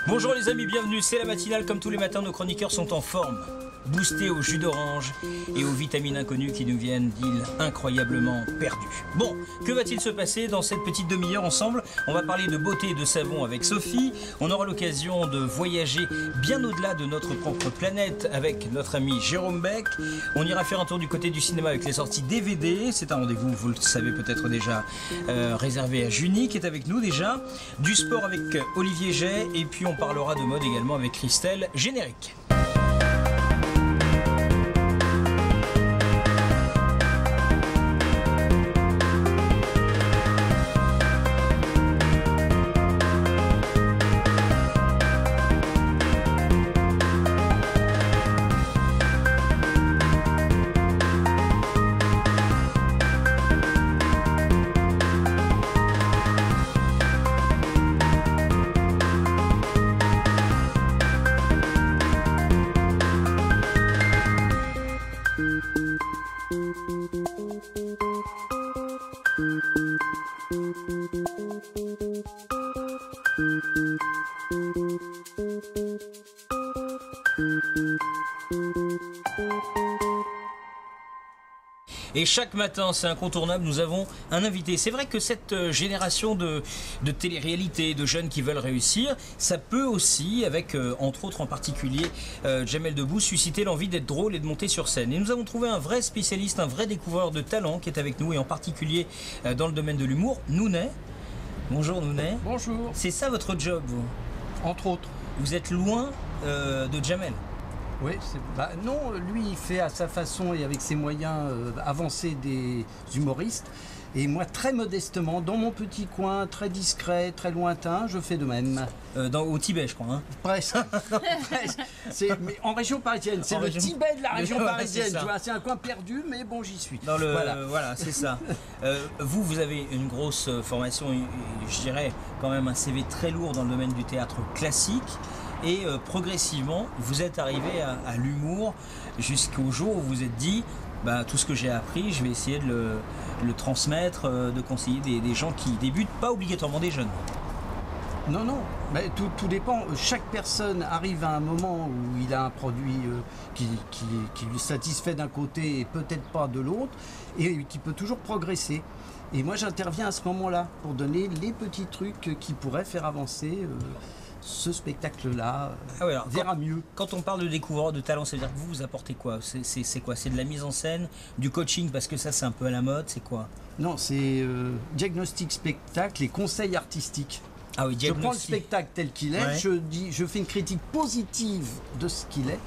Bonjour les amis, bienvenue, c'est la matinale. Comme tous les matins, nos chroniqueurs sont en forme, boostés au jus d'orange et aux vitamines inconnues qui nous viennent d'îles incroyablement perdues. Bon, que va-t-il se passer dans cette petite demi-heure ensemble? On va parler de beauté et de savon avec Sophie. On aura l'occasion de voyager bien au-delà de notre propre planète avec notre ami Jérôme Beck. On ira faire un tour du côté du cinéma avec les sorties DVD. C'est un rendez-vous, vous le savez peut-être déjà, réservé à Junie qui est avec nous déjà. Du sport avec Olivier Jay et puis on parlera de mode également avec Christelle. Générique. Et chaque matin, c'est incontournable, nous avons un invité. C'est vrai que cette génération de télé-réalité, de jeunes qui veulent réussir, ça peut aussi, avec entre autres en particulier Jamel Debbouze, susciter l'envie d'être drôle et de monter sur scène. Et nous avons trouvé un vrai spécialiste, un vrai découvreur de talent qui est avec nous, et en particulier dans le domaine de l'humour, Nounet. Bonjour Nounet. Bonjour. C'est ça votre job, vous? Entre autres. Vous êtes loin de Jamel? Oui, non, lui il fait à sa façon et avec ses moyens avancés des humoristes. Et moi, très modestement, dans mon petit coin, très discret, très lointain, je fais de même. Au Tibet, je crois. Hein. Presque. Mais en région parisienne. C'est le Tibet de la région parisienne. C'est un coin perdu, mais bon, j'y suis. Voilà, c'est ça. Vous avez une grosse formation, je dirais quand même un CV très lourd dans le domaine du théâtre classique. Et progressivement, vous êtes arrivé à l'humour jusqu'au jour où vous vous êtes dit tout ce que j'ai appris, je vais essayer de le transmettre, de conseiller des gens qui débutent, pas obligatoirement des jeunes. Non, mais tout dépend. Chaque personne arrive à un moment où il a un produit qui lui satisfait d'un côté et peut-être pas de l'autre, et qui peut toujours progresser. Et moi, j'interviens à ce moment-là pour donner les petits trucs qui pourraient faire avancer ce spectacle-là verra mieux. Quand on parle de découvreur de talent, ça veut dire que vous apportez quoi? C'est quoi? C'est de la mise en scène, du coaching, parce que ça c'est un peu à la mode, c'est quoi? Non, c'est diagnostic spectacle et conseil artistique. Ah oui, je prends le spectacle tel qu'il est, je fais une critique positive de ce qu'il est,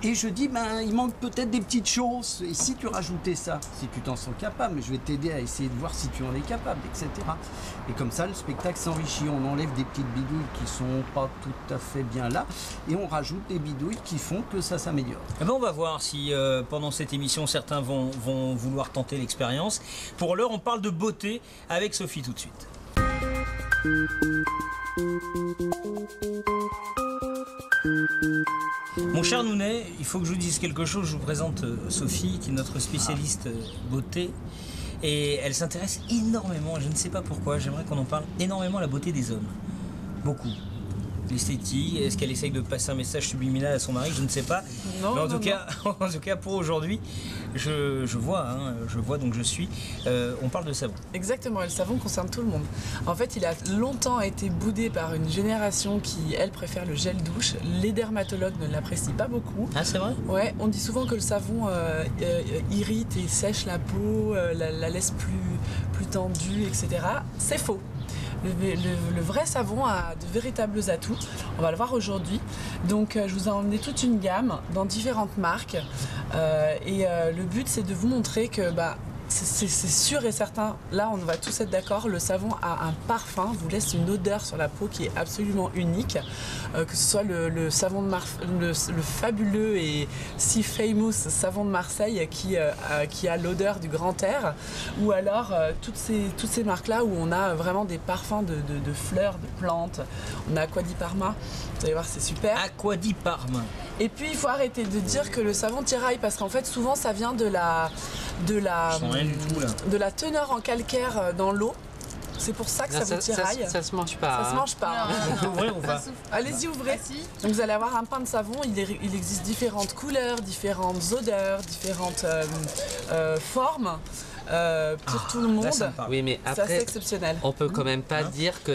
et je dis, il manque peut-être des petites choses, et si tu rajoutais ça, si tu t'en sens capable, je vais t'aider à essayer de voir si tu en es capable, etc. Et comme ça, le spectacle s'enrichit, on enlève des petites bidouilles qui sont pas tout à fait bien là, et on rajoute des bidouilles qui font que ça s'améliore. On va voir si pendant cette émission, certains vont vouloir tenter l'expérience. Pour l'heure, on parle de beauté avec Sophie tout de suite. Mon cher Nounet, il faut que je vous dise quelque chose. Je vous présente Sophie, qui est notre spécialiste beauté. Et elle s'intéresse énormément, je ne sais pas pourquoi, j'aimerais qu'on en parle énormément, à la beauté des hommes. Beaucoup. L'esthétique, est-ce qu'elle essaye de passer un message subliminal à son mari? Je ne sais pas. Non, mais en tout cas, pour aujourd'hui, je vois donc je suis. On parle de savon. Exactement, et le savon concerne tout le monde. En fait, il a longtemps été boudé par une génération qui, elle, préfère le gel douche. Les dermatologues ne l'apprécient pas beaucoup. Ah, c'est vrai? Ouais, on dit souvent que le savon irrite et sèche la peau, la laisse plus tendue, etc. C'est faux. Le vrai savon a de véritables atouts. On va le voir aujourd'hui. Donc je vous ai emmené toute une gamme dans différentes marques. Le but c'est de vous montrer que c'est sûr et certain, là on va tous être d'accord, le savon a un parfum, vous laisse une odeur sur la peau qui est absolument unique, que ce soit le savon de le fabuleux et si famous savon de Marseille qui a l'odeur du grand air, ou alors toutes ces marques là où on a vraiment des parfums de fleurs, de plantes. On a Acqua di Parma, vous allez voir, c'est super. Acqua di Parma. Et puis il faut arrêter de dire que le savon tiraille, parce qu'en fait souvent ça vient de la teneur en calcaire dans l'eau. C'est pour ça que Non, ça vous tiraille. ça se mange pas. Ça se mange pas. On peut ouvrir ou pas? Allez-y, ouvrez. Donc vous allez avoir un pain de savon. Il existe différentes couleurs, différentes odeurs, différentes formes. Pour tout le monde. Oui, mais C'est assez après, exceptionnel. on peut quand même pas dire que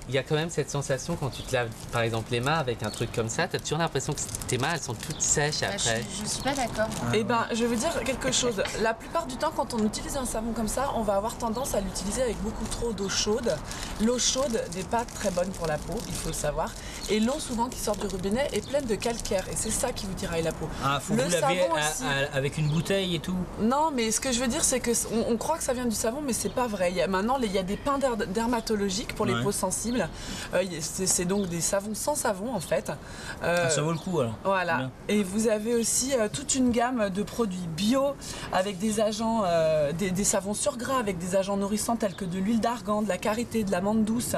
il y a quand même cette sensation quand tu te laves, par exemple, les mains avec un truc comme ça, tu as toujours l'impression que tes mains, elles sont toutes sèches après. Je suis pas d'accord. Eh ben, je veux dire quelque chose. La plupart du temps, quand on utilise un savon comme ça, on va avoir tendance à l'utiliser avec beaucoup trop d'eau chaude. L'eau chaude n'est pas très bonne pour la peau, il faut le savoir. Et l'eau, souvent, qui sort du robinet est pleine de calcaire. Et c'est ça qui vous tiraille la peau. Ah, faut le vous laver savon aussi. avec une bouteille et tout. Non, mais ce que je veux dire, c'est que on croit que ça vient du savon, mais c'est pas vrai. Maintenant, il y a des pains dermatologiques pour les peaux sensibles. C'est donc des savons sans savon, en fait. Ça vaut le coup, alors. Voilà. Bien. Et vous avez aussi toute une gamme de produits bio avec des agents, des savons sur gras avec des agents nourrissants tels que de l'huile d'argan, de la karité, de la menthe douce.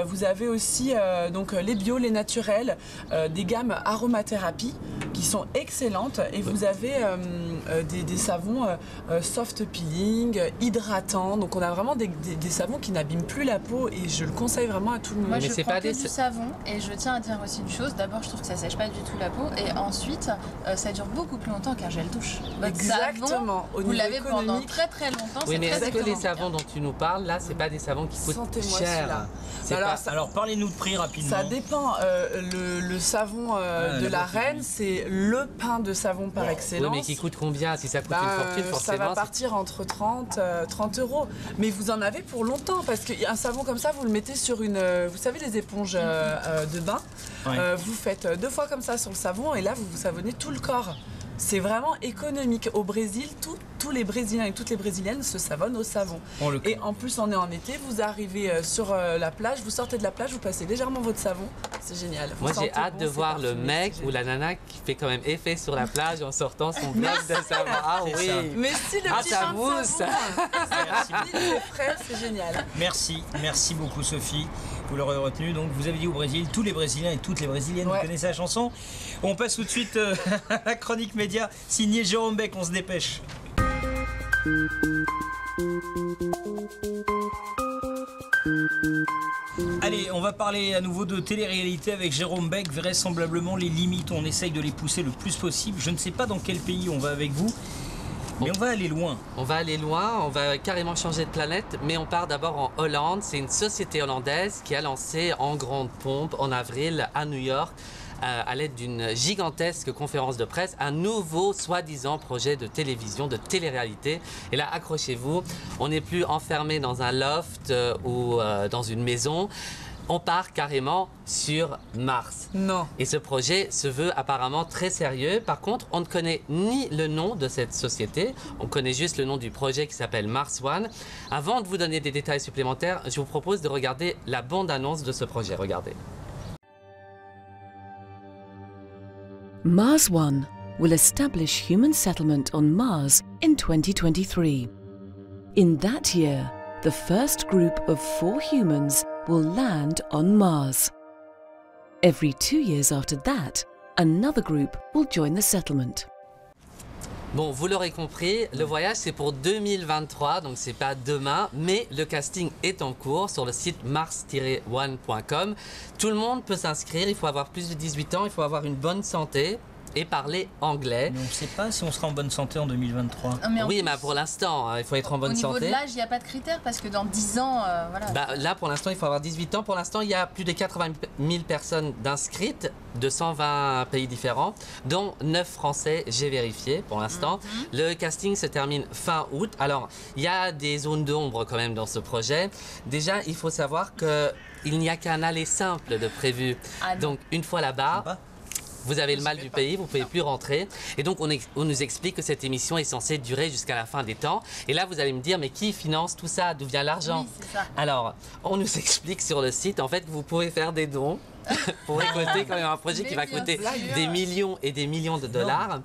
Vous avez aussi donc les bio, les naturels, des gammes aromathérapie qui sont excellentes. Et vous avez des savons soft peeling, hydratants. Donc on a vraiment des savons qui n'abîment plus la peau et je le conseille vraiment à tout le monde. Moi, Mais je c'est prends pas que des- du savon et je tiens à dire aussi une chose. D'abord, je trouve que ça sèche pas du tout la peau et ensuite, ça dure beaucoup plus longtemps qu'un gel douche. Votre savon, Exactement. Au vous niveau l'avez pendant économique, très très longtemps. Oui, c'est mais très est-ce que les économique. savons dont tu nous parles, là, c'est pas des savons qui coûtent Sentez-moi cher? celui-là. C'est Alors, pas- Alors, parlez-nous de prix rapidement. Ça dépend. Le savon de la reine, c'est le pain de savon par Oui, excellence. mais qui coûte combien? Si ça coûte Bah, une fortune, ça forcément. va partir entre 30 euros. Mais vous en avez pour longtemps parce qu'un savon comme ça, vous le mettez sur une. Vous savez, les éponges de bain. Ouais. Vous faites 2 fois comme ça sur le savon et là, vous vous savonnez tout le corps. C'est vraiment économique. Au Brésil, tous les Brésiliens et toutes les Brésiliennes se savonnent au savon. On le Et en plus, on est en été, vous arrivez sur la plage, vous sortez de la plage, vous passez légèrement votre savon. C'est génial. Vous Moi, j'ai sentez hâte bon, de c'est voir le parfumé, mec c'est ou génial. la nana qui fait quand même effet sur la plage en sortant son bloc de savon. Ah C'est oui. ça. Mais si le Ah, petit ça pain de mousse. savon, c'est frais, c'est génial. Merci beaucoup Sophie. Vous l'aurez retenu. Donc vous avez dit au Brésil, tous les Brésiliens et toutes les Brésiliennes, Ouais. vous connaissez la chanson. On passe tout de suite à la chronique média signée Jérôme Beck. On se dépêche. Allez, on va parler à nouveau de télé-réalité avec Jérôme Beck. Vraisemblablement, les limites, on essaye de les pousser le plus possible. Je ne sais pas dans quel pays on va avec vous, mais on va aller loin. On va aller loin, on va carrément changer de planète, mais on part d'abord en Hollande. C'est une société hollandaise qui a lancé en grande pompe en avril à New York, à l'aide d'une gigantesque conférence de presse, un nouveau soi-disant projet de télévision, de télé-réalité. Et là, accrochez-vous, on n'est plus enfermé dans un loft ou dans une maison. On part carrément sur Mars. Non. Et ce projet se veut apparemment très sérieux. Par contre, on ne connaît ni le nom de cette société, on connaît juste le nom du projet qui s'appelle Mars One. Avant de vous donner des détails supplémentaires, je vous propose de regarder la bande-annonce de ce projet. Regardez. Mars One will establish human settlement on Mars in 2023. In that year, the first group of 4 humans will land on Mars. Every 2 years after that, another group will join the settlement. Bon, vous l'aurez compris, le voyage c'est pour 2023, donc c'est pas demain, mais le casting est en cours sur le site mars-one.com. Tout le monde peut s'inscrire, il faut avoir plus de 18 ans, il faut avoir une bonne santé et parler anglais. Mais on ne sait pas si on sera en bonne santé en 2023. Non, mais en Oui, plus, mais pour l'instant, hein, il faut être en bonne au niveau santé. de l'âge, il n'y a pas de critère parce que dans 10 ans, voilà. Bah, là, pour l'instant, il faut avoir 18 ans. Pour l'instant, il y a plus de 80 000 personnes d'inscrites de 120 pays différents, dont 9 Français, j'ai vérifié pour l'instant. Le casting se termine fin août. Alors, il y a des zones d'ombre quand même dans ce projet. Déjà, il faut savoir qu'il n'y a qu'un aller simple de prévu. Ah non. Donc, une fois là-bas, Sympa. vous avez le mal du pays, vous ne pouvez plus rentrer. Et donc, on nous explique que cette émission est censée durer jusqu'à la fin des temps. Et là, vous allez me dire, mais qui finance tout ça? D'où vient l'argent? Oui, c'est ça. Alors, on nous explique sur le site, en fait, que vous pouvez faire des dons pour récolter quand même un projet qui va coûter des millions et des millions de dollars.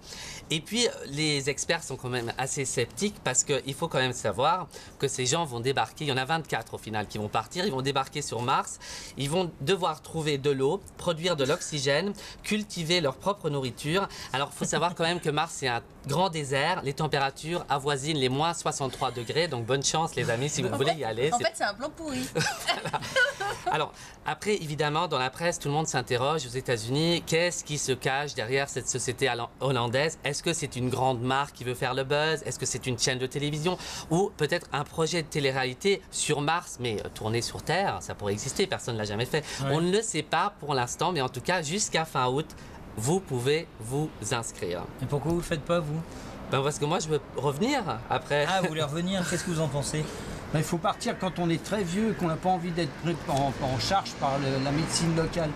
Et puis, les experts sont quand même assez sceptiques parce qu'il faut quand même savoir que ces gens vont débarquer. Il y en a 24 au final qui vont partir. Ils vont débarquer sur Mars. Ils vont devoir trouver de l'eau, produire de l'oxygène, cultiver leur propre nourriture. Alors, il faut savoir quand même que Mars, c'est un grand désert. Les températures avoisinent les moins 63 degrés. Donc, bonne chance, les amis, si vous voulez y aller. En fait, c'est un plan pourri. Voilà. Alors, après, évidemment, dans la presse, tout le monde s'interroge aux États-Unis. Qu'est-ce qui se cache derrière cette société hollandaise? Est-ce que c'est une grande marque qui veut faire le buzz? Est-ce que c'est une chaîne de télévision? Ou peut-être un projet de télé-réalité sur Mars, mais tourné sur Terre? Ça pourrait exister, personne ne l'a jamais fait. Ouais. On ne le sait pas pour l'instant, mais en tout cas, jusqu'à fin août, vous pouvez vous inscrire. Et pourquoi vous ne le faites pas, vous? Ben parce que moi, je veux revenir après. Ah, vous voulez revenir? Qu'est-ce que vous en pensez? Il faut partir quand on est très vieux, qu'on n'a pas envie d'être pris en charge par la médecine locale.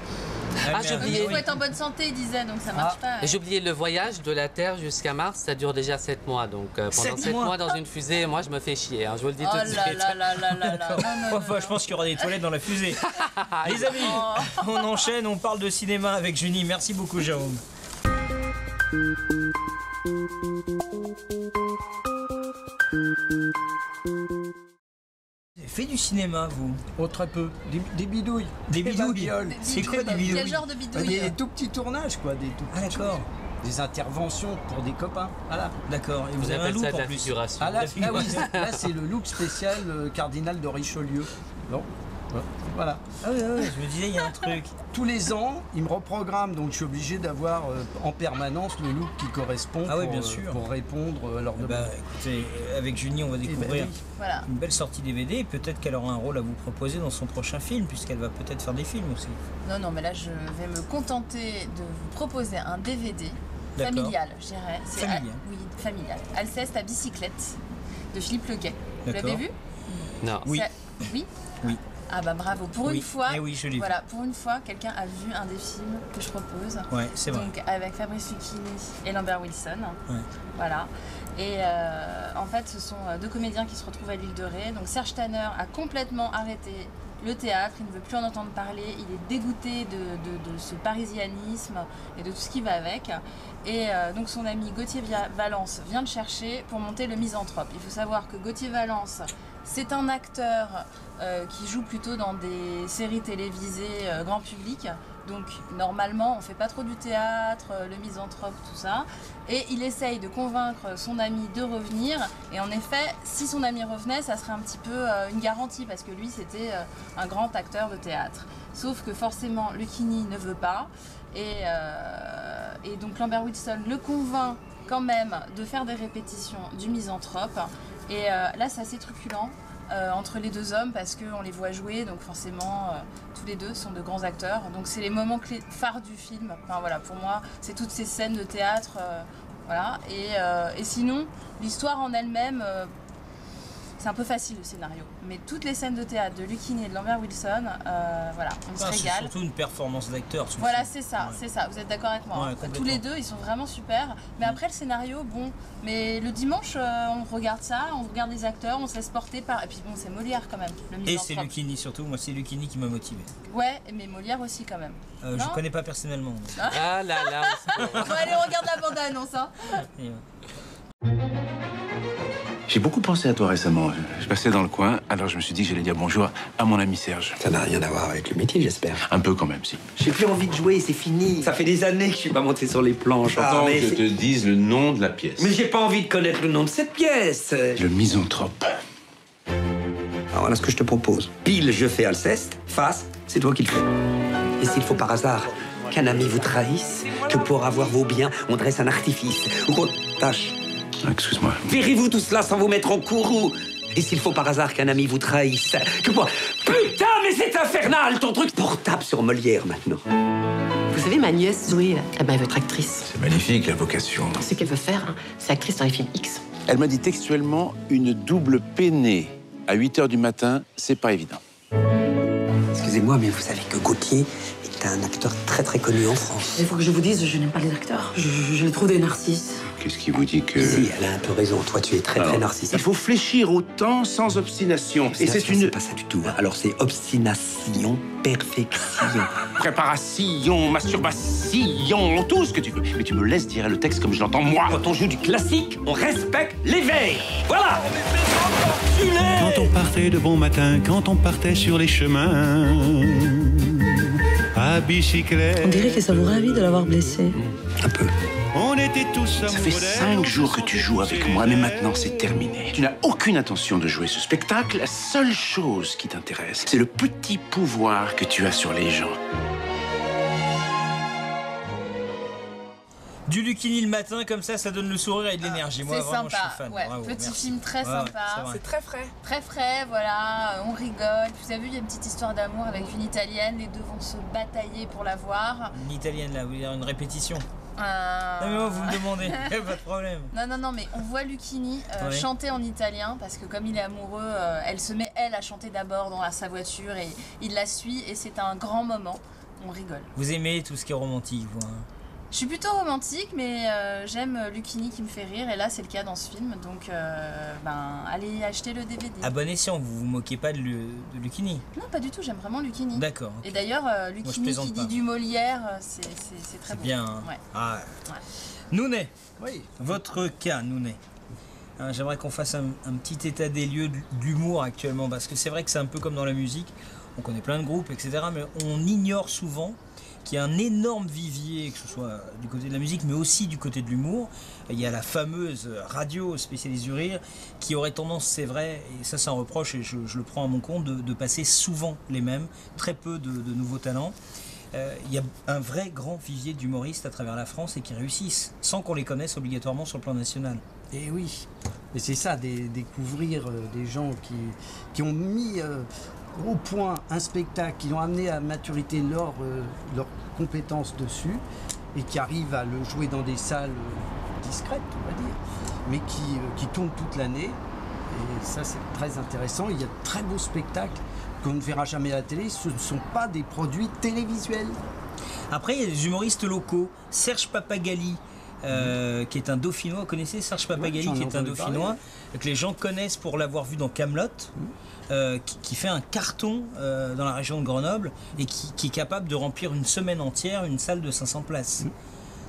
J'ai oublié. Il faut être en bonne santé, il disait, donc ça marche pas. Ouais. J'ai oublié le voyage de la Terre jusqu'à Mars, ça dure déjà 7 mois. Donc pendant 7 mois dans une fusée, moi je me fais chier, hein, je vous le dis tout de suite. Enfin, je pense qu'il y aura des toilettes dans la fusée. Les amis, on enchaîne, on parle de cinéma avec Junie. Merci beaucoup, Jérôme. Fait du cinéma, vous? Oh, très peu. Des bidouilles. Des bidouilles? C'est quoi des bidouilles? Quel genre de bidouilles? Des tout petits tournages, quoi. Des tout petits d'accord. Des interventions pour des copains. Voilà. D'accord. Et vous avez un look en plus. Ah, là, là c'est le look spécial cardinal de Richelieu. Non. Voilà. Ah oui, je me disais, il y a un truc. Tous les ans, ils me reprogramment, donc je suis obligé d'avoir en permanence le look qui correspond pour répondre à leur demande. Écoutez, avec Junie, on va découvrir une belle sortie DVD et peut-être qu'elle aura un rôle à vous proposer dans son prochain film, puisqu'elle va peut-être faire des films aussi. Non, mais là, je vais me contenter de vous proposer un DVD familial, je dirais. Familial. Oui, familial. Alceste à bicyclette de Philippe Leguet. Vous l'avez vu? Non. Oui. Oui. Oui. Ah bah bravo, pour une fois, oui, je l'ai vu. Voilà, pour une fois, quelqu'un a vu un des films que je propose. Ouais, c'est vrai. Donc avec Fabrice Lucchini et Lambert Wilson. Ouais. Voilà. Et en fait, ce sont deux comédiens qui se retrouvent à l'île de Ré. Donc Serge Tanner a complètement arrêté le théâtre, il ne veut plus en entendre parler, il est dégoûté de ce parisianisme et de tout ce qui va avec. Et donc son ami Gauthier Valence vient le chercher pour monter le Misanthrope. Il faut savoir que Gauthier Valence, c'est un acteur qui joue plutôt dans des séries télévisées grand public. Donc normalement on fait pas trop du théâtre, le Misanthrope, tout ça. Et il essaye de convaincre son ami de revenir. Et en effet, si son ami revenait, ça serait un petit peu une garantie parce que lui c'était un grand acteur de théâtre. Sauf que forcément Lucchini ne veut pas. Et donc Lambert Wilson le convainc quand même de faire des répétitions du Misanthrope. Et là c'est assez truculent. Entre les deux hommes parce qu'on les voit jouer, donc forcément tous les deux sont de grands acteurs, donc c'est les moments phares du film. Enfin voilà, pour moi c'est toutes ces scènes de théâtre, voilà. Et sinon l'histoire en elle-même, c'est un peu facile le scénario, mais toutes les scènes de théâtre de Lucchini et de Lambert Wilson, voilà, on se régale. C'est surtout une performance d'acteur. Voilà, c'est ça, c'est ça. Vous êtes d'accord avec moi? Tous les deux, ils sont vraiment super. Mais après le scénario, bon, mais le dimanche, on regarde ça, on regarde les acteurs, on se laisse porter par. Et puis bon, c'est Molière quand même. Et c'est Lucchini surtout. Moi, c'est Lucchini qui m'a motivé. Ouais, mais Molière aussi quand même. Je connais pas personnellement. Ah là là. Bon, allez, on regarde la bande-annonce, hein. J'ai beaucoup pensé à toi récemment. Je passais dans le coin, alors je me suis dit que j'allais dire bonjour à mon ami Serge. Ça n'a rien à voir avec le métier, j'espère. Un peu quand même, si. J'ai plus envie de jouer, c'est fini. Ça fait des années que je suis pas monté sur les planches. Attends que je te dise le nom de la pièce. Mais j'ai pas envie de connaître le nom de cette pièce. Le Misanthrope. Alors voilà ce que je te propose. Pile, je fais Alceste. Face, c'est toi qui le fais. Et s'il faut par hasard qu'un ami vous trahisse, que pour avoir vos biens, on dresse un artifice, ou qu'on tâche. Excuse-moi. Verrez-vous tout cela sans vous mettre en courroux? Et s'il faut par hasard qu'un ami vous trahisse, que pour... Putain, mais c'est infernal, ton truc! Portable sur Molière, maintenant. Vous savez, ma nièce, Zoé, elle veut être actrice. C'est magnifique, la vocation. Ce qu'elle veut faire, c'est actrice dans les films X. Elle m'a dit textuellement une double peinée à 8h du matin, c'est pas évident. Excusez-moi, mais vous savez que Gauthier est un acteur très très connu en France. Il faut que je vous dise, je n'aime pas les acteurs. Je les trouve des narcisses. Qu'est-ce qui vous dit que... Si, elle a un peu raison. Toi, tu es très narcissique. Il faut fléchir autant sans obstination. Et c'est une... C'est pas ça du tout. Alors, c'est obstination, perfection. Préparation, masturbation, tout ce que tu veux. Mais tu me laisses dire le texte comme je l'entends moi. Quand on joue du classique, on respecte les vers. Voilà. Quand on partait de bon matin, quand on partait sur les chemins, à bicyclette. On dirait que ça vous ravit de l'avoir blessé. Un peu. On était tous amoureux. Ça fait 5 jours que tu joues avec moi, mais maintenant c'est terminé. Tu n'as aucune intention de jouer ce spectacle. La seule chose qui t'intéresse, c'est le petit pouvoir que tu as sur les gens. Du Lucchini le matin, comme ça donne le sourire et de l'énergie. Moi, C'est vraiment, sympa. je suis fan. Ouais, Bravo, petit merci. film très sympa. C'est très frais. Très frais, voilà, on rigole. Vous avez vu, il y a une petite histoire d'amour avec une Italienne. Les deux vont se batailler pour la voir. Une italienne, là, vous voulez dire une répétition? Non, mais moi, vous me demandez, pas de problème. Non, mais on voit Lucchini chanter en italien parce que comme il est amoureux, elle se met, elle, à chanter d'abord dans sa voiture et il la suit et c'est un grand moment. On rigole. Vous aimez tout ce qui est romantique, vous, hein? Je suis plutôt romantique, mais j'aime Lucchini qui me fait rire, et là c'est le cas dans ce film, donc allez acheter le DVD. À bon escient, vous vous moquez pas de Lucchini? Non, pas du tout, j'aime vraiment Lucchini. D'accord. Et d'ailleurs, Lucchini qui dit du Molière, c'est très bon. Bien. Hein. Ouais. Ah. Ouais. Nounet, Oui. votre cas, Nounet. J'aimerais qu'on fasse un petit état des lieux de l'humour actuellement, parce que c'est vrai que c'est un peu comme dans la musique, on connaît plein de groupes, etc., mais on ignore souvent qu'il y a un énorme vivier, que ce soit du côté de la musique, mais aussi du côté de l'humour. Il y a la fameuse radio spécialiste du rire, qui aurait tendance, c'est vrai, et ça c'est un reproche, et je le prends à mon compte, de passer souvent les mêmes, très peu de nouveaux talents. Il y a un vrai grand vivier d'humoristes à travers la France et qui réussissent, sans qu'on les connaisse obligatoirement sur le plan national. Et oui, et c'est ça, découvrir des gens qui ont mis au point un spectacle, qui ont amené à maturité leurs compétences dessus et qui arrivent à le jouer dans des salles discrètes, on va dire, mais qui tournent toute l'année. Et ça, c'est très intéressant. Il y a de très beaux spectacles qu'on ne verra jamais à la télé. Ce ne sont pas des produits télévisuels. Après, il y a des humoristes locaux. Serge Papagali, qui est un Dauphinois. Vous connaissez Serge Papagali, qui est un Dauphinois, que les gens connaissent pour l'avoir vu dans Kaamelott, qui fait un carton dans la région de Grenoble et qui est capable de remplir une semaine entière une salle de 500 places.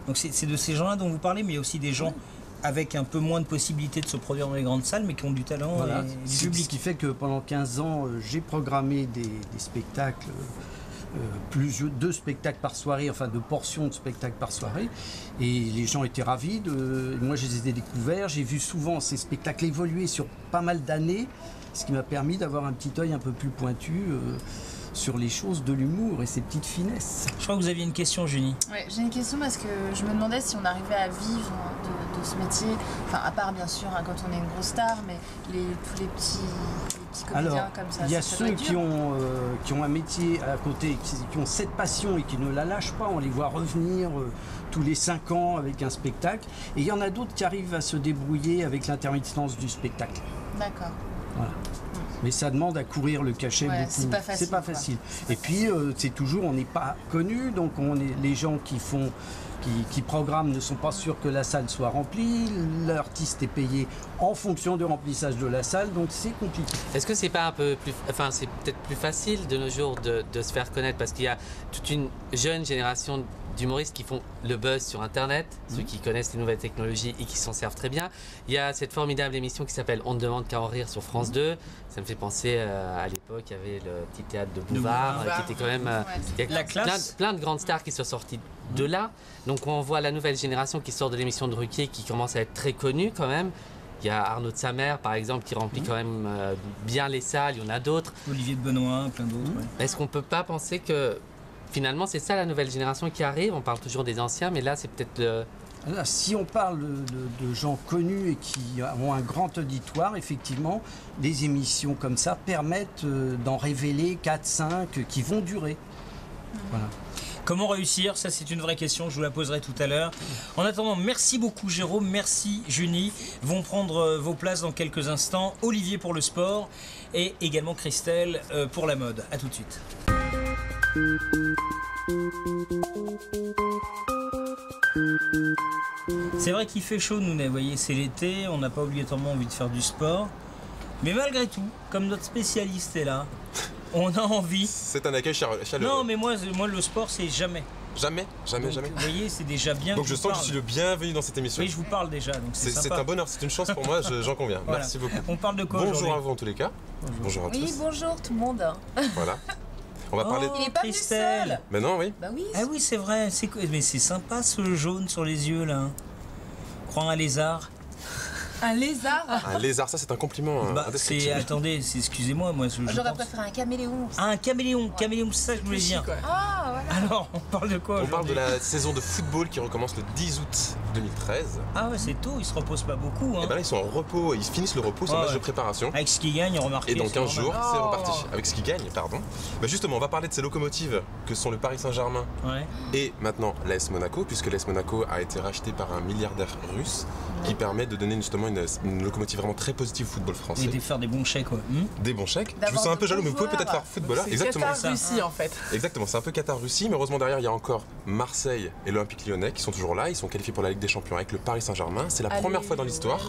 Donc c'est de ces gens-là dont vous parlez, mais il y a aussi des gens avec un peu moins de possibilités de se produire dans les grandes salles, mais qui ont du talent et du public. Ce qui fait que pendant 15 ans, j'ai programmé des spectacles, 2 spectacles par soirée, enfin 2 portions de spectacles par soirée, et les gens étaient ravis. Moi, je les ai découverts, j'ai vu souvent ces spectacles évoluer sur pas mal d'années, ce qui m'a permis d'avoir un petit œil un peu plus pointu sur les choses de l'humour et ses petites finesses. Je crois que vous aviez une question, Junie. Oui, j'ai une question parce que je me demandais si on arrivait à vivre de ce métier, enfin à part bien sûr quand on est une grosse star, mais tous les petits comédiens comme ça. Il y a ceux qui ont un métier à côté, qui ont cette passion et qui ne la lâchent pas, on les voit revenir tous les 5 ans avec un spectacle, et il y en a d'autres qui arrivent à se débrouiller avec l'intermittence du spectacle. D'accord. Voilà. Mais ça demande à courir le cachet beaucoup. C'est pas facile. C'est pas facile. Et puis c'est toujours, on n'est pas connu, donc les gens qui programment ne sont pas sûrs que la salle soit remplie. L'artiste est payé en fonction du remplissage de la salle, donc c'est compliqué. Est-ce que c'est pas un peu plus, enfin c'est peut-être plus facile de nos jours de se faire connaître parce qu'il y a toute une jeune génération d'humoristes qui font le buzz sur Internet, ceux qui connaissent les nouvelles technologies et qui s'en servent très bien. Il y a cette formidable émission qui s'appelle On ne demande qu'à en rire sur France 2. Ça me fait penser à l'époque, il y avait le petit théâtre de Bouvard, qui était quand même... il y a la classe. Plein de grandes stars qui sont sorties de là. Donc on voit la nouvelle génération qui sort de l'émission de Ruquier qui commence à être très connue quand même. Il y a Arnaud de Samer, par exemple, qui remplit quand même bien les salles. Il y en a d'autres. Olivier de Benoît, plein d'autres. Est-ce qu'on ne peut pas penser que finalement c'est ça la nouvelle génération qui arrive? On parle toujours des anciens, mais là c'est peut-être Là, si on parle de gens connus et qui ont un grand auditoire, effectivement, des émissions comme ça permettent d'en révéler 4-5 qui vont durer. Voilà. Comment réussir? Ça, c'est une vraie question. Je vous la poserai tout à l'heure. En attendant, merci beaucoup, Jérôme. Merci, Junie. Vont prendre vos places dans quelques instants. Olivier pour le sport et également Christelle pour la mode. À tout de suite. C'est vrai qu'il fait chaud, nous, vous voyez, c'est l'été, on n'a pas obligatoirement envie de faire du sport. Mais malgré tout, comme notre spécialiste est là, on a envie. C'est un accueil chaleureux. Non, mais moi le sport, c'est jamais. Jamais. Vous voyez, c'est déjà bien. Donc je sens que je suis le bienvenu dans cette émission. Oui, je vous parle déjà. C'est un bonheur, c'est une chance pour moi, j'en conviens. Voilà. Merci beaucoup. On parle de quoi Bonjour à vous en tous les cas. Bonjour à tous. Oui, bonjour tout le monde. Voilà. On va parler. Il est pas venu seul. Mais non, oui. Bah oui. Ah oui, c'est vrai. Mais c'est sympa ce jaune sur les yeux là. Crois un lézard. Un lézard. Un lézard, ça c'est un compliment. Attendez, excusez-moi, moi. J'aurais préféré un caméléon. Ah, un caméléon, caméléon, c'est ça que je voulais dire. Ah, voilà. Alors, on parle de quoi? On parle de la saison de football qui recommence le 10 août 2013. Ah ouais, c'est tôt, ils se reposent pas beaucoup. Hein. Et ben là, ils sont en repos, ils finissent le repos, c'est un match de préparation. Avec ce qu'ils gagnent, remarquez. Et dans 15 jours, c'est reparti. Avec ce qu'ils gagnent, pardon. Bah justement, on va parler de ces locomotives que sont le Paris Saint-Germain et maintenant l'AS Monaco, puisque l'AS Monaco a été racheté par un milliardaire russe qui permet de donner justement une locomotive vraiment très positive au football français. Et de faire des bons chèques, quoi. Des bons chèques. Je vous sens un peu jaloux, mais vous pouvez peut-être faire footballeur. Exactement. C'est Qatar-Russie en fait. Exactement, c'est un peu Qatar-Russie, mais heureusement derrière il y a encore Marseille et l'Olympique Lyonnais qui sont toujours là. Ils sont qualifiés pour la Ligue des Champions avec le Paris Saint-Germain. C'est la première fois dans l'histoire.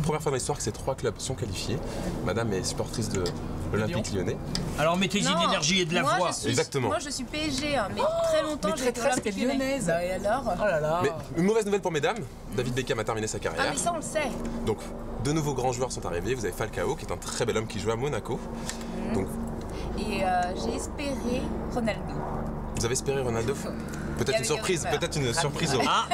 Que ces 3 clubs sont qualifiés. Madame est supportrice de l'Olympique Lyonnais. Alors mettez-y de l'énergie et de la voix. Exactement. Moi je suis PSG, mais très longtemps j'étais Olympique Lyonnaise. Et alors? Oh là là. Mais une mauvaise nouvelle pour mesdames, David Beckham a terminé sa carrière. Ah mais ça on le sait. Donc de nouveaux grands joueurs sont arrivés. Vous avez Falcao qui est un très bel homme qui joue à Monaco. Donc, et j'ai espéré Ronaldo. Vous avez espéré Ronaldo? Peut-être une surprise, Ah,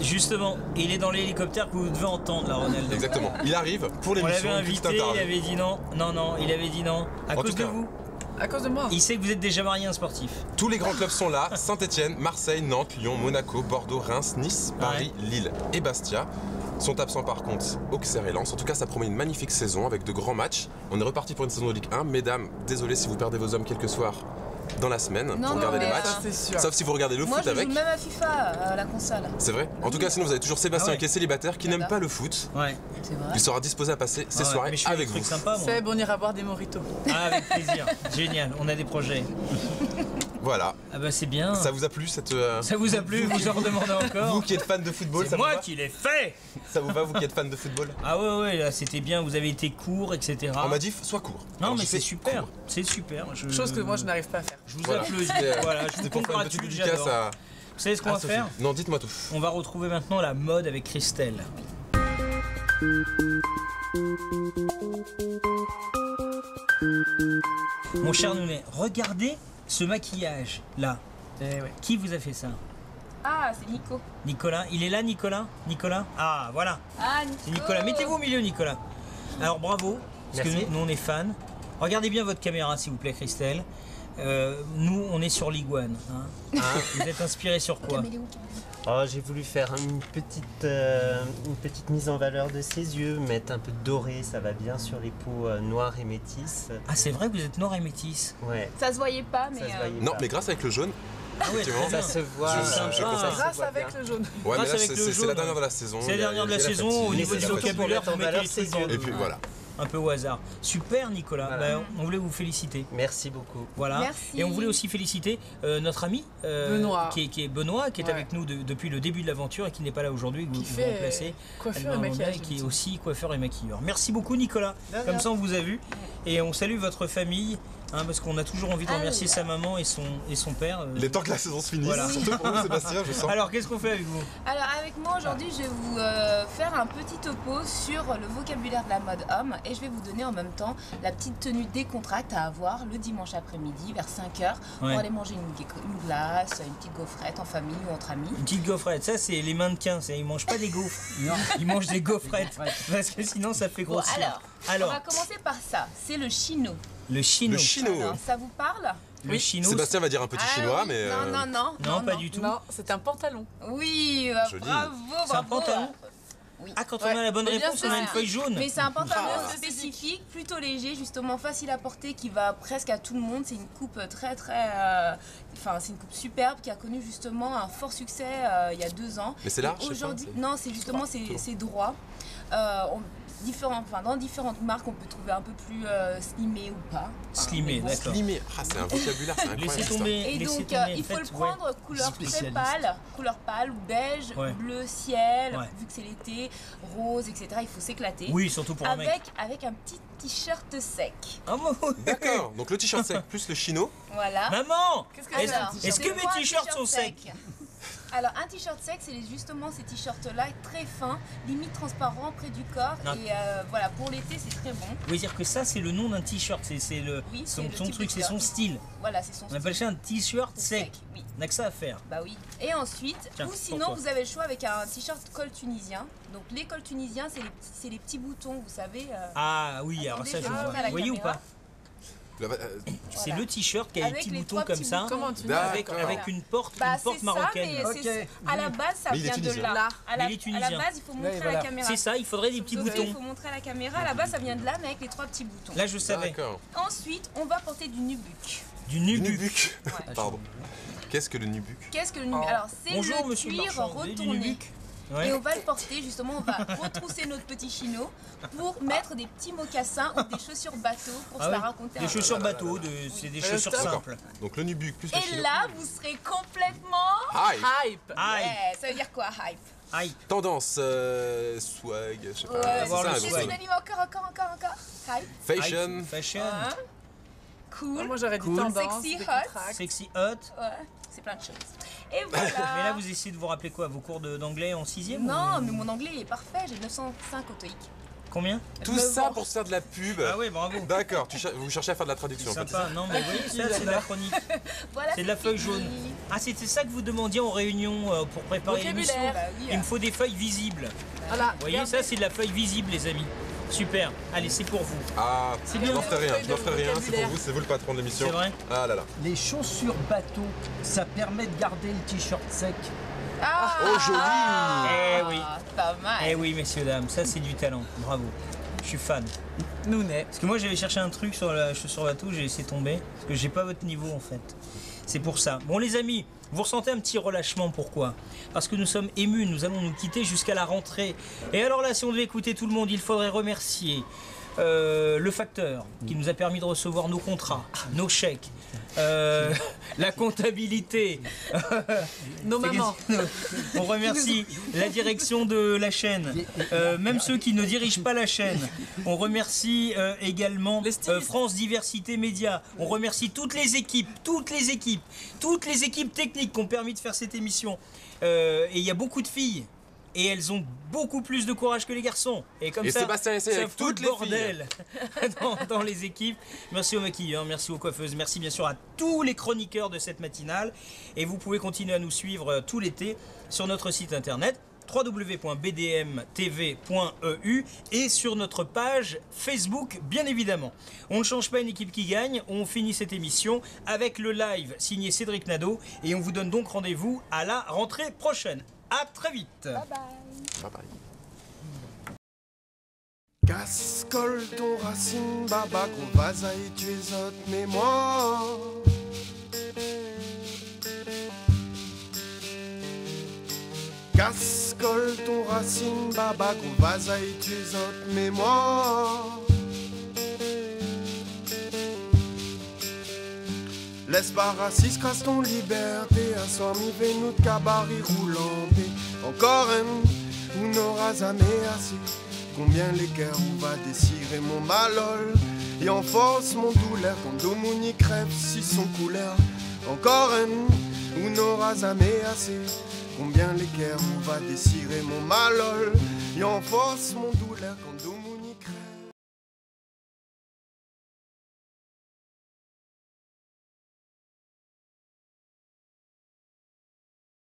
justement, il est dans l'hélicoptère que vous devez entendre, là, Ronaldo. Exactement. Il arrive pour l'émission. On l'avait invité, il avait dit non. Non, il avait dit non. À cause de vous. À cause de moi. Il sait que vous êtes déjà marié un sportif. Tous les grands clubs sont là. Saint-Etienne, Marseille, Nantes, Lyon, Monaco, Bordeaux, Reims, Nice, Paris, Lille et Bastia. Sont absents par contre Auxerre et Lens. En tout cas, ça promet une magnifique saison avec de grands matchs. On est reparti pour une saison de Ligue 1. Mesdames, désolé si vous perdez vos hommes quelques soirs dans la semaine pour regarder les matchs. Sauf si vous regardez le foot avec. Moi, je joue même à FIFA, à la console. C'est vrai. En tout cas, sinon vous avez toujours Sébastien qui est célibataire, qui n'aime pas le foot. Ouais. C'est vrai. Il sera disposé à passer ses soirées avec vous. Seb, on ira boire des mojitos. Ah, avec plaisir. Génial. On a des projets. Voilà. Ah bah c'est bien. Ça vous a plu cette... Ça vous a plu? Vous en redemandez encore? Vous qui êtes fan de football, c'est moi qui l'ai fait. Ça vous va, vous qui êtes fan de football? Ah ouais, là c'était bien, vous avez été court, etc. On m'a dit sois court. Non, alors, mais c'est super, c'est super. Chose que moi je n'arrive pas à faire. Je vous applaudis, voilà, je vous congratule, j'adore. Vous savez ce qu'on va faire? Non, dites-moi tout. On va retrouver maintenant la mode avec Christelle. Mon cher Nounet, regardez ce maquillage là. Qui vous a fait ça? Ah, c'est Nico. Nicolas, il est là, Nicolas? Ah, voilà. Ah, Nico. C'est Nicolas. Mettez-vous au milieu, Nicolas. Alors, bravo, parce que nous, on est fans. Regardez bien votre caméra, s'il vous plaît, Christelle. Nous, on est sur Ligue 1. Hein. Vous êtes inspiré sur quoi? J'ai voulu faire une petite mise en valeur de ses yeux, mettre un peu de doré, ça va bien sur les peaux noires et métisses. Ah, c'est vrai que vous êtes noir et métisse? Ouais. Ça se voyait pas, mais... Non, mais grâce avec le jaune. Ah ouais, ça se voit. Grâce avec le jaune. Ouais, mais là, c'est la dernière de la saison. C'est la dernière de la saison. Au niveau du vocabulaire, vous mettez les trucs et puis voilà. Un peu au hasard. Super, Nicolas. Voilà. On voulait vous féliciter. Merci beaucoup. Voilà. Merci. Et on voulait aussi féliciter notre ami Benoît, qui est Benoît, qui est avec nous depuis le début de l'aventure et qui n'est pas là aujourd'hui, que vous remplacez. Coiffeur et maquillage. Qui est aussi coiffeur et maquilleur. Merci beaucoup, Nicolas. Comme ça, on vous a vu. Et on salue votre famille. Parce qu'on a toujours envie de remercier sa maman et son père. Il est temps que la saison se finisse, voilà. surtout pour vous, Sébastien, je sens. Alors, qu'est-ce qu'on fait avec vous? Alors, avec moi aujourd'hui, je vais vous faire un petit topo sur le vocabulaire de la mode homme et je vais vous donner en même temps la petite tenue décontracte à avoir le dimanche après-midi vers 5h pour aller manger une glace, une petite gaufrette en famille ou entre amis. Une petite gaufrette, ça c'est les mannequins, ils mangent pas des gaufres, non, ils mangent des gaufrettes parce que sinon ça fait grossir. Bon, alors, on va commencer par ça, c'est le chino. Le chino. Alors, ça vous parle? Le chino. Sébastien va dire un petit chinois, mais... Non, pas du tout. Non, c'est un pantalon. Oui, bravo. C'est un pantalon? Oui. Ah, quand on a la bonne réponse, on a une feuille jaune. Mais c'est un pantalon spécifique, plutôt léger, justement facile à porter, qui va presque à tout le monde. C'est une coupe très c'est une coupe superbe qui a connu justement un fort succès il y a 2 ans. Mais c'est large? Aujourd'hui, non, c'est justement c'est droit. dans différentes marques, on peut trouver un peu plus slimé ou pas. Slimé, d'accord. Slimé, c'est un vocabulaire, c'est incroyable. Laissez tomber. Et donc, il faut le prendre couleur très pâle, couleur pâle ou beige, bleu ciel, vu que c'est l'été, rose, etc. Il faut s'éclater. Oui, surtout pour un mec. Avec un petit t-shirt sec. D'accord, donc le t-shirt sec plus le chino. Voilà. Maman, est-ce que mes t-shirts sont secs? Alors un t-shirt sec, c'est justement ces t-shirts-là, très fins, limite transparents près du corps. Non. Et voilà, pour l'été, c'est très bon. Vous voulez dire que ça, c'est le nom d'un t-shirt, c'est son truc, c'est son style. Voilà, c'est son style. On appelle ça un t-shirt sec. Oui. On n'a que ça à faire. Bah oui. Et ensuite, ou sinon, vous avez le choix avec un t-shirt col tunisien. Donc les cols tunisiens, c'est les petits boutons, vous savez. Ah oui, alors ça, je vois. Vous voyez ou pas? C'est le t-shirt qui a des petits boutons comme ça, avec une porte marocaine. Mais à la base, ça vient de là. À la base, il faut montrer à la caméra. C'est ça, il faudrait des petits boutons. Il faut montrer à la caméra. À la base, ça vient de là, mais avec les 3 petits boutons. Là, je savais. Ensuite, on va porter du nubuck. Du nubuck. Pardon. Qu'est-ce que le nubuck? Alors, c'est le cuir retourné. Ouais. Et on va le porter, justement, on va retrousser notre petit chino pour mettre des petits mocassins ou des chaussures bateau pour se la raconter. Des chaussures bateau, c'est des chaussures simples. Donc le nubuck plus le chino. Et là, vous serez complètement hype. Ouais, ça veut dire quoi, hype? Tendance, swag, je sais pas. Ouais, c'est synonyme encore. Hype. Fashion. Cool. Moi j'aurais dit tendance. Sexy hot. Ouais, c'est plein de choses. Et voilà. Mais là, vous essayez de vous rappeler quoi? Vos cours d'anglais en 6e? Non, mais mon anglais est parfait. J'ai 905 au TOEIC. Combien? Tout ça pour se faire de la pub. Ah oui, bravo. D'accord, vous cherchez à faire de la traduction. C'est sympa. Non, mais vous voyez, ça, c'est de la chronique. Voilà, c'est de la feuille jaune. Ah, c'était ça que vous demandiez en réunion pour préparer l'émission. Il me faut des feuilles visibles. Voilà. Vous voyez, ça, c'est de la feuille visible, les amis. Super, allez, c'est pour vous. Ah, je n'en ferai rien, c'est pour vous, c'est vous le patron de l'émission. C'est vrai? Ah là là. Les chaussures bateau, ça permet de garder le t-shirt sec. Ah, oh joli! Eh oui. Pas mal. Eh oui, messieurs, dames, ça c'est du talent, bravo. Je suis fan. Nounet. Parce que moi j'avais cherché un truc sur la chaussure bateau, j'ai laissé tomber. Parce que j'ai pas votre niveau en fait. C'est pour ça. Bon les amis, vous ressentez un petit relâchement, pourquoi? Parce que nous sommes émus, nous allons nous quitter jusqu'à la rentrée. Et alors là, si on devait écouter tout le monde, il faudrait remercier le facteur qui nous a permis de recevoir nos contrats, nos chèques, la comptabilité, nos mamans. On remercie la direction de la chaîne, même ceux qui ne dirigent pas la chaîne. On remercie également France Diversité Média. On remercie toutes les équipes techniques qui ont permis de faire cette émission. Et il y a beaucoup de filles. Et elles ont beaucoup plus de courage que les garçons. Et comme ça, Sébastien essaie avec fout toutes le bordel dans les équipes. Merci aux maquilleurs, merci aux coiffeuses, merci bien sûr à tous les chroniqueurs de cette matinale. Et vous pouvez continuer à nous suivre tout l'été sur notre site internet www.bdmtv.eu et sur notre page Facebook, bien évidemment. On ne change pas une équipe qui gagne, on finit cette émission avec le live signé Cédric Nadeau et on vous donne donc rendez-vous à la rentrée prochaine. À très vite. Bye bye. Bye bye. Cascole ton racine, baba, qu'on vaza et tu es autre mémoire. Cascole ton racine, baba, qu'on vaza et tu es autre mémoire. Laisse pas raciste, casse ton liberté. À soir, mi ve nous de cabaret roulant. Encore un, ou n'aura jamais assez. Combien les guerres on va décirer mon malol. Et en force mon douleur, quand Domouni crève si son couleur. Encore un, ou n'aura jamais assez. Combien les guerres on va décirer mon malol. Et en force mon douleur, quand Domouni